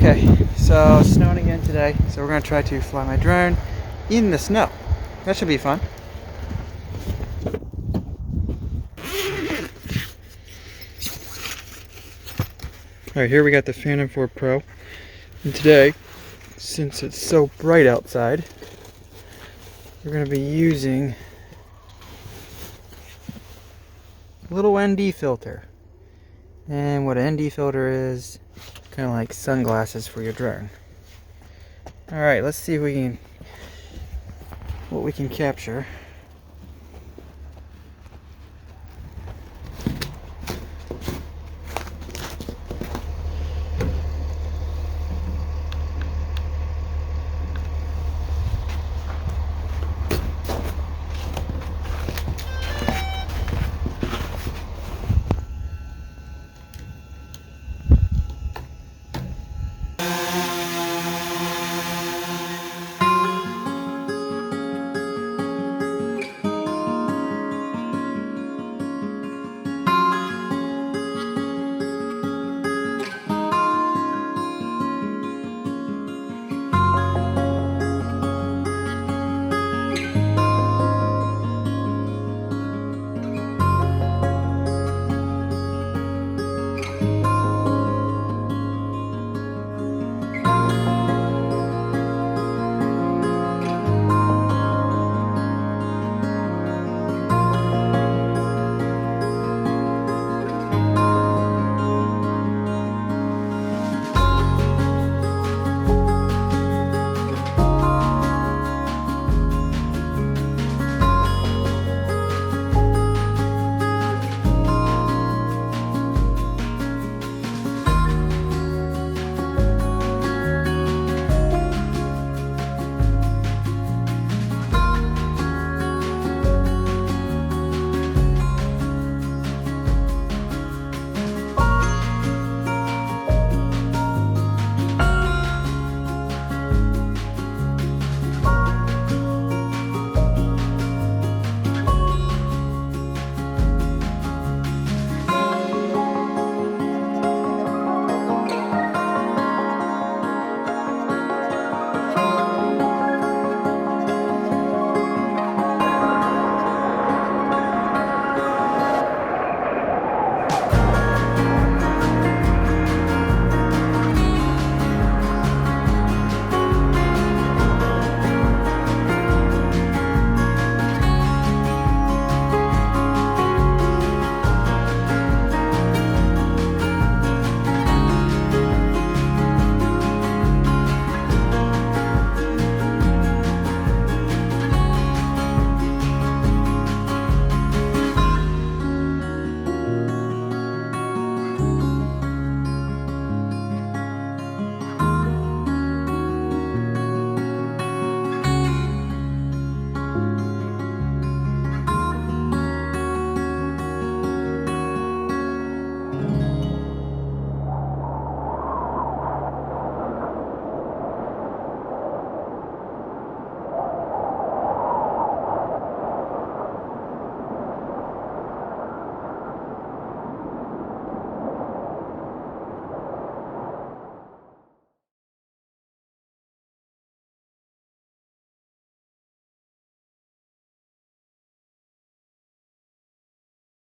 Okay, so it's snowing again today, so we're going to try to fly my drone in the snow. That should be fun. Alright, here we got the Phantom 4 Pro. And today, since it's so bright outside, we're going to be using a little ND filter. And what an ND filter is, kind of like sunglasses for your drone. Alright, let's see if what we can capture.